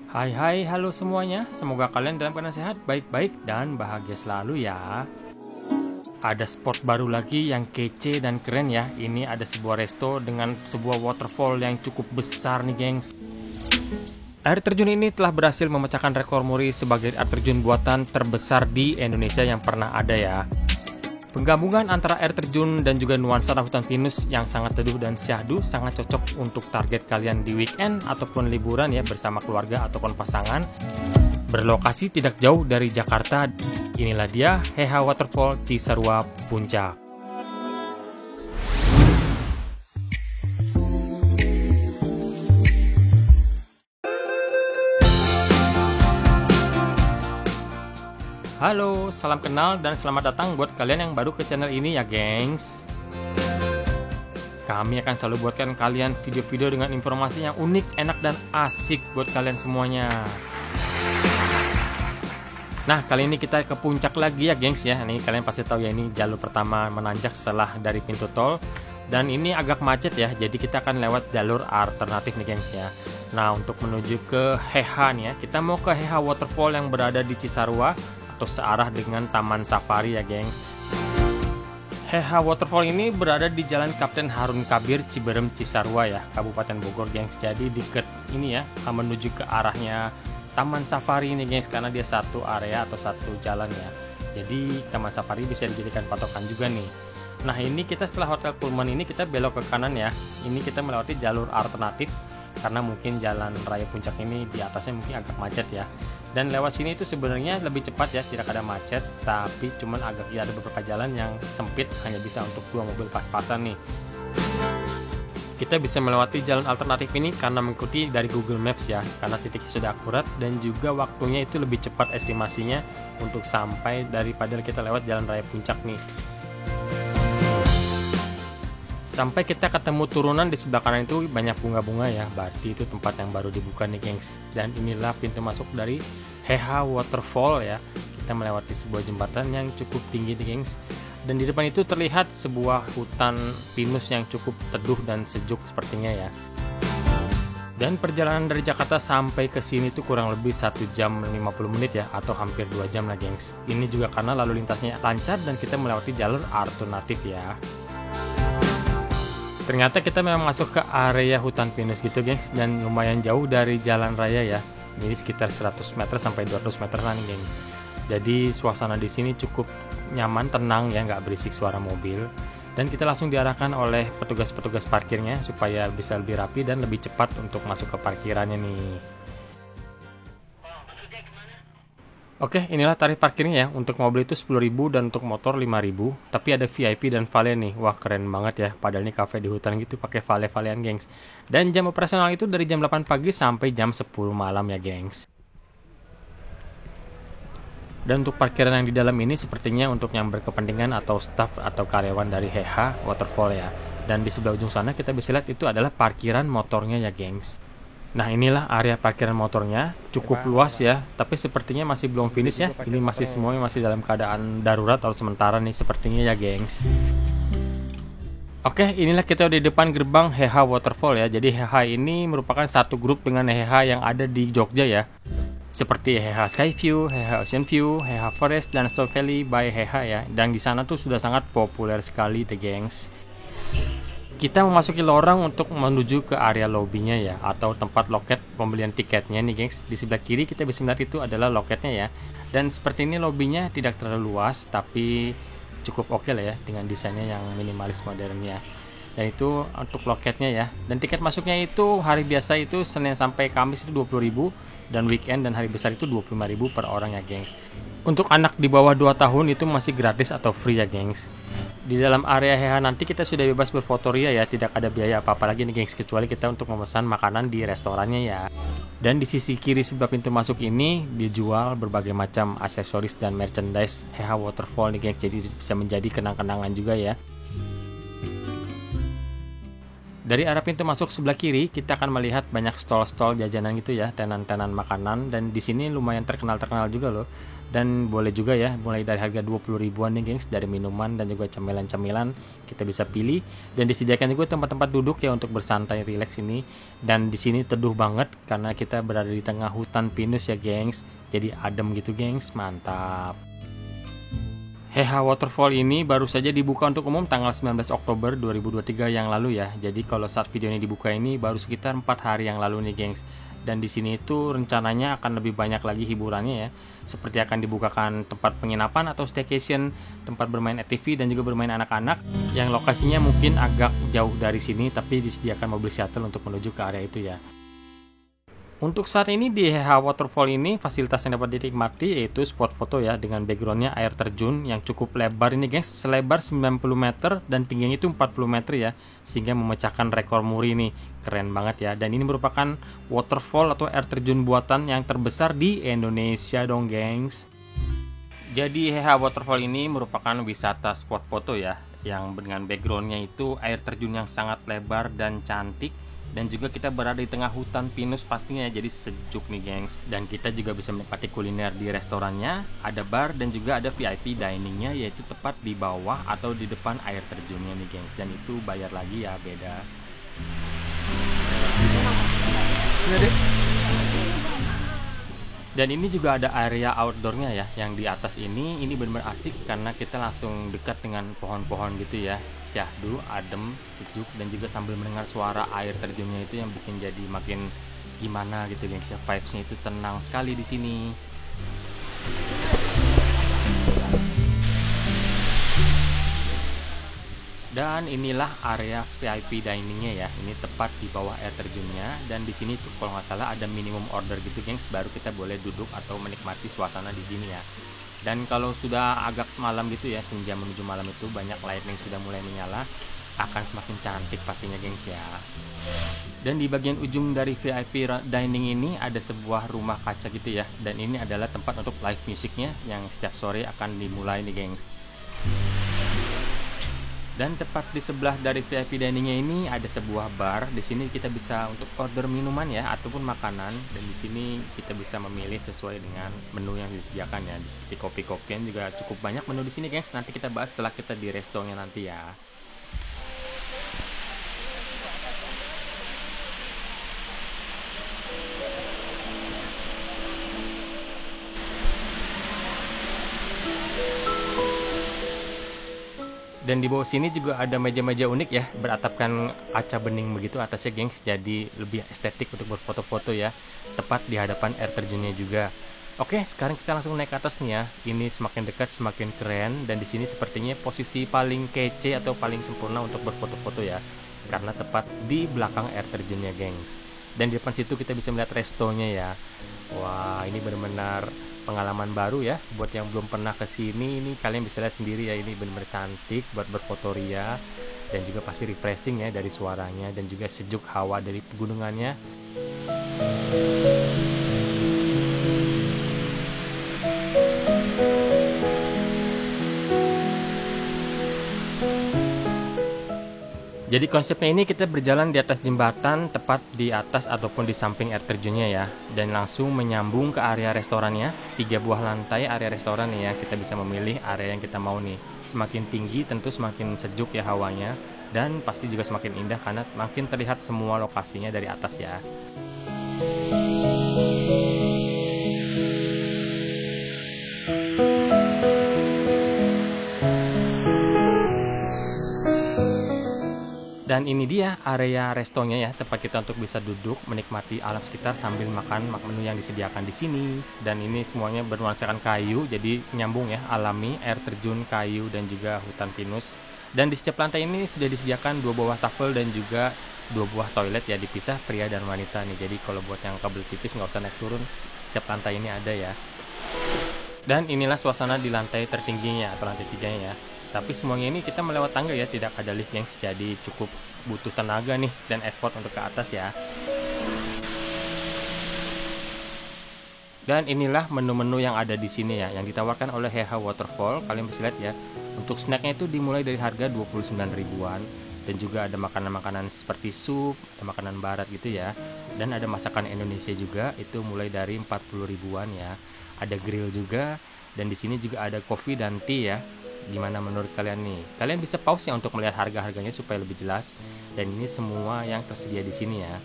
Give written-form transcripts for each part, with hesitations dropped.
Hai hai, halo semuanya. Semoga kalian dalam keadaan sehat, baik-baik, dan bahagia selalu ya. Ada spot baru lagi yang kece dan keren ya. Ini ada sebuah resto dengan sebuah waterfall yang cukup besar nih, gengs. Air terjun ini telah berhasil memecahkan rekor muri sebagai air terjun buatan terbesar di Indonesia yang pernah ada ya. Penggabungan antara air terjun dan juga nuansa hutan pinus yang sangat teduh dan syahdu sangat cocok untuk target kalian di weekend ataupun liburan ya bersama keluarga ataupun pasangan. Berlokasi tidak jauh dari Jakarta, inilah dia Heha Waterfall Cisarua Puncak. Halo, salam kenal dan selamat datang buat kalian yang baru ke channel ini ya, gengs. Kami akan selalu buatkan kalian video-video dengan informasi yang unik, enak, dan asik buat kalian semuanya. Nah, kali ini kita ke puncak lagi ya, gengs ya. Ini kalian pasti tahu ya, ini jalur pertama menanjak setelah dari pintu tol. Dan ini agak macet ya, jadi kita akan lewat jalur alternatif nih, gengs ya. Nah, untuk menuju ke Heha nih ya, kita mau ke Heha Waterfall yang berada di Cisarua, atau searah dengan Taman Safari ya, gengs. Heha Waterfall ini berada di Jalan Kapten Harun Kabir, Ciberem, Cisarua ya, Kabupaten Bogor, gengs. Jadi deket ini ya, menuju ke arahnya Taman Safari ini, gengs, karena dia satu area atau satu jalan ya. Jadi Taman Safari bisa dijadikan patokan juga nih. Nah, ini kita setelah Hotel Pullman ini kita belok ke kanan ya. Ini kita melewati jalur alternatif karena mungkin jalan raya puncak ini di atasnya mungkin agak macet ya. Dan lewat sini itu sebenarnya lebih cepat ya, tidak ada macet, tapi cuman agak ya ada beberapa jalan yang sempit, hanya bisa untuk 2 mobil pas-pasan nih. Kita bisa melewati jalan alternatif ini karena mengikuti dari Google Maps ya, karena titiknya sudah akurat dan juga waktunya itu lebih cepat estimasinya untuk sampai daripada kita lewat jalan raya puncak nih. Sampai kita ketemu turunan di sebelah kanan itu banyak bunga-bunga ya, berarti itu tempat yang baru dibuka nih, gengs. Dan inilah pintu masuk dari Heha Waterfall ya. Kita melewati sebuah jembatan yang cukup tinggi nih, gengs. Dan di depan itu terlihat sebuah hutan pinus yang cukup teduh dan sejuk sepertinya ya. Dan perjalanan dari Jakarta sampai ke sini itu kurang lebih 1 jam 50 menit ya, atau hampir 2 jam lah, gengs. Ini juga karena lalu lintasnya lancar dan kita melewati jalur alternatif ya. Ternyata kita memang masuk ke area hutan pinus gitu, gengs, dan lumayan jauh dari jalan raya ya. Ini sekitar 100 meter sampai 200 meter lah nih, gengs. Jadi suasana di sini cukup nyaman, tenang ya, nggak berisik suara mobil. Dan kita langsung diarahkan oleh petugas-petugas parkirnya supaya bisa lebih rapi dan lebih cepat untuk masuk ke parkirannya nih. Oke, inilah tarif parkirnya ya. Untuk mobil itu 10.000 dan untuk motor 5.000. Tapi ada VIP dan valet nih. Wah, keren banget ya. Padahal ini cafe di hutan gitu pakai valet-valetan, gengs. Dan jam operasional itu dari jam 8 pagi sampai jam 10 malam ya, gengs. Dan untuk parkiran yang di dalam ini sepertinya untuk yang berkepentingan atau staff atau karyawan dari Heha Waterfall ya. Dan di sebelah ujung sana kita bisa lihat itu adalah parkiran motornya ya, gengs. Nah, inilah area parkiran motornya, cukup luas ya, tapi sepertinya masih belum finish ya. Ini masih semuanya masih dalam keadaan darurat atau sementara nih sepertinya ya, gengs. Oke, inilah kita di depan gerbang Heha Waterfall ya. Jadi Heha ini merupakan satu grup dengan Heha yang ada di Jogja ya. Seperti Heha Skyview, Heha Ocean View, Heha Forest, dan Star Valley by Heha ya. Dan di sana tuh sudah sangat populer sekali the gengs. Kita memasuki lorong untuk menuju ke area lobbynya ya, atau tempat loket pembelian tiketnya nih, gengs. Di sebelah kiri kita bisa melihat itu adalah loketnya ya. Dan seperti ini lobbynya tidak terlalu luas, tapi cukup oke lah ya dengan desainnya yang minimalis modern ya. Dan itu untuk loketnya ya. Dan tiket masuknya itu hari biasa itu Senin sampai Kamis itu 20.000, dan weekend dan hari besar itu 25.000 per orang ya, gengs. Untuk anak di bawah 2 tahun itu masih gratis atau free ya, gengs. Di dalam area Heha nanti kita sudah bebas berfotoria ya, tidak ada biaya apa-apa lagi nih, gengs, kecuali kita untuk memesan makanan di restorannya ya. Dan di sisi kiri sebelah pintu masuk ini dijual berbagai macam aksesoris dan merchandise Heha Waterfall nih, gengs, jadi bisa menjadi kenang-kenangan juga ya. Dari arah pintu masuk sebelah kiri, kita akan melihat banyak stall-stall jajanan gitu ya, tenan-tenan makanan, dan di sini lumayan terkenal-terkenal juga loh. Dan boleh juga ya, mulai dari harga 20 ribuan nih gengs, dari minuman dan juga cemilan-cemilan kita bisa pilih, dan disediakan juga tempat-tempat duduk ya untuk bersantai rileks ini. Dan di sini teduh banget karena kita berada di tengah hutan pinus ya gengs. Jadi adem gitu gengs, mantap. Heha Waterfall ini baru saja dibuka untuk umum tanggal 19 Oktober 2023 yang lalu ya. Jadi kalau saat video ini dibuka ini baru sekitar 4 hari yang lalu nih gengs. Dan di sini itu rencananya akan lebih banyak lagi hiburannya ya. Seperti akan dibukakan tempat penginapan atau staycation, tempat bermain ATV dan juga bermain anak-anak yang lokasinya mungkin agak jauh dari sini tapi disediakan mobil shuttle untuk menuju ke area itu ya. Untuk saat ini di Heha Waterfall ini fasilitas yang dapat dinikmati yaitu spot foto ya dengan backgroundnya air terjun yang cukup lebar ini guys, selebar 90 meter dan tingginya itu 40 meter ya, sehingga memecahkan rekor muri nih, keren banget ya. Dan ini merupakan waterfall atau air terjun buatan yang terbesar di Indonesia dong gengs. Jadi Heha Waterfall ini merupakan wisata spot foto ya, yang dengan backgroundnya itu air terjun yang sangat lebar dan cantik. Dan juga kita berada di tengah hutan pinus pastinya ya, jadi sejuk nih gengs. Dan kita juga bisa menikmati kuliner di restorannya, ada bar dan juga ada VIP diningnya yaitu tepat di bawah atau di depan air terjunnya nih gengs. Dan itu bayar lagi ya, beda. Dan ini juga ada area outdoornya ya, yang di atas ini benar-benar asik karena kita langsung dekat dengan pohon-pohon gitu ya, syahdu, adem, sejuk, dan juga sambil mendengar suara air terjunnya itu yang bikin jadi makin gimana gitu gengs ya, vibes-nya itu tenang sekali di sini. Dan inilah area VIP diningnya ya. Ini tepat di bawah air terjunnya. Dan di sini tuh kalau nggak salah ada minimum order gitu, gengs. Baru kita boleh duduk atau menikmati suasana di sini ya. Dan kalau sudah agak malam gitu ya, senja menuju malam itu banyak lighting sudah mulai menyala, akan semakin cantik pastinya, gengs ya. Dan di bagian ujung dari VIP dining ini ada sebuah rumah kaca gitu ya. Dan ini adalah tempat untuk live musiknya yang setiap sore akan dimulai nih, gengs. Dan tepat di sebelah dari VIP diningnya ini ada sebuah bar. Di sini kita bisa untuk order minuman ya ataupun makanan. Dan di sini kita bisa memilih sesuai dengan menu yang disediakan ya. Seperti kopi-kopian juga cukup banyak menu di sini, gengs. Nanti kita bahas setelah kita di restonya nanti ya. Dan di bawah sini juga ada meja-meja unik ya, beratapkan kaca bening begitu atasnya, gengs. Jadi lebih estetik untuk berfoto-foto ya, tepat di hadapan air terjunnya juga. Oke, sekarang kita langsung naik ke atas nih ya. Ini semakin dekat semakin keren, dan di sini sepertinya posisi paling kece atau paling sempurna untuk berfoto-foto ya, karena tepat di belakang air terjunnya, gengs. Dan di depan situ kita bisa melihat restonya ya. Wah, ini benar-benar pengalaman baru ya buat yang belum pernah ke sini. Ini kalian bisa lihat sendiri ya, ini benar-benar cantik buat berfoto ria, dan juga pasti refreshing ya dari suaranya dan juga sejuk hawa dari pegunungannya. Jadi konsepnya ini kita berjalan di atas jembatan tepat di atas ataupun di samping air terjunnya ya, dan langsung menyambung ke area restorannya. 3 buah lantai area restoran ya, kita bisa memilih area yang kita mau nih. Semakin tinggi tentu semakin sejuk ya hawanya, dan pasti juga semakin indah karena makin terlihat semua lokasinya dari atas ya. Dan ini dia area restonya ya, tempat kita untuk bisa duduk menikmati alam sekitar sambil makan menu yang disediakan di sini. Dan ini semuanya bernuansakan kayu, jadi nyambung ya, alami, air terjun, kayu, dan juga hutan pinus. Dan di setiap lantai ini sudah disediakan 2 buah wastafel dan juga 2 buah toilet ya, dipisah pria dan wanita nih. Jadi kalau buat yang kabel tipis nggak usah naik turun, setiap lantai ini ada ya. Dan inilah suasana di lantai tertingginya atau lantai 3-nya ya. Tapi semuanya ini kita melewat tangga ya, tidak ada lift, yang jadi cukup butuh tenaga nih dan effort untuk ke atas ya. Dan inilah menu-menu yang ada di sini ya, yang ditawarkan oleh Heha Waterfall. Kalian bisa lihat ya, untuk snacknya itu dimulai dari harga 29 ribuan. dan juga ada makanan-makanan seperti sup, ada makanan barat gitu ya. Dan ada masakan Indonesia juga, itu mulai dari 40 ribuan ya. Ada grill juga, dan di sini juga ada coffee dan tea ya. Gimana menurut kalian nih? Kalian bisa pause ya untuk melihat harga-harganya supaya lebih jelas. Dan ini semua yang tersedia di sini ya.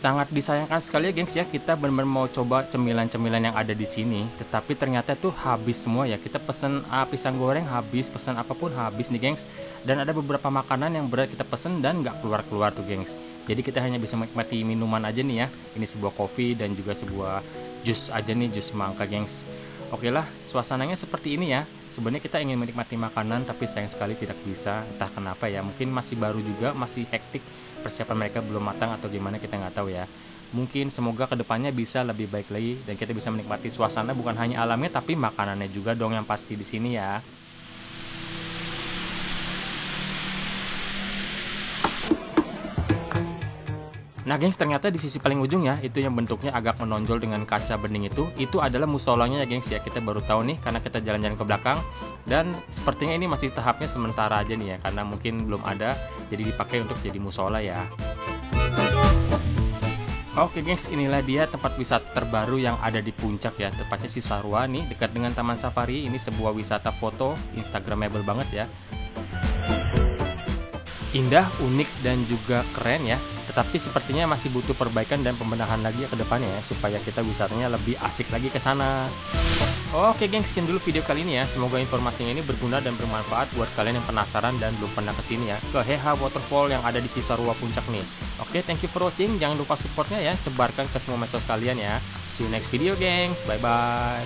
Sangat disayangkan sekali ya gengs ya, kita benar-benar mau coba cemilan-cemilan yang ada di sini, tetapi ternyata tuh habis semua ya. Kita pesen pisang goreng habis, pesan apapun habis nih gengs. Dan ada beberapa makanan yang berat kita pesen dan nggak keluar-keluar tuh gengs. Jadi kita hanya bisa menikmati minuman aja nih ya. Ini sebuah kopi dan juga sebuah jus aja nih, jus mangga gengs. Oke lah, suasananya seperti ini ya. Sebenarnya kita ingin menikmati makanan, tapi sayang sekali tidak bisa. Entah kenapa ya, mungkin masih baru juga, masih hektik. Persiapan mereka belum matang atau gimana kita nggak tahu ya. Mungkin semoga kedepannya bisa lebih baik lagi dan kita bisa menikmati suasana bukan hanya alamnya tapi makanannya juga dong yang pasti di sini ya. Nah gengs, ternyata di sisi paling ujung ya, itu yang bentuknya agak menonjol dengan kaca bening itu adalah musolanya ya gengs ya. Kita baru tahu nih karena kita jalan-jalan ke belakang. Dan sepertinya ini masih tahapnya sementara aja nih ya, karena mungkin belum ada, jadi dipakai untuk jadi musola ya. Oke gengs, inilah dia tempat wisata terbaru yang ada di puncak ya, tepatnya Cisarua nih, dekat dengan Taman Safari. Ini sebuah wisata foto, instagramable banget ya. Indah, unik, dan juga keren ya. Tetapi sepertinya masih butuh perbaikan dan pembenahan lagi ya ke depannya ya, supaya kita wisatanya lebih asik lagi ke sana. Oke gengs, sekian dulu video kali ini ya. Semoga informasinya ini berguna dan bermanfaat buat kalian yang penasaran dan belum pernah kesini ya, ke Heha Waterfall yang ada di Cisarua Puncak nih. Oke, thank you for watching. Jangan lupa supportnya ya, sebarkan ke semua medsos kalian ya. See you next video gengs, bye bye.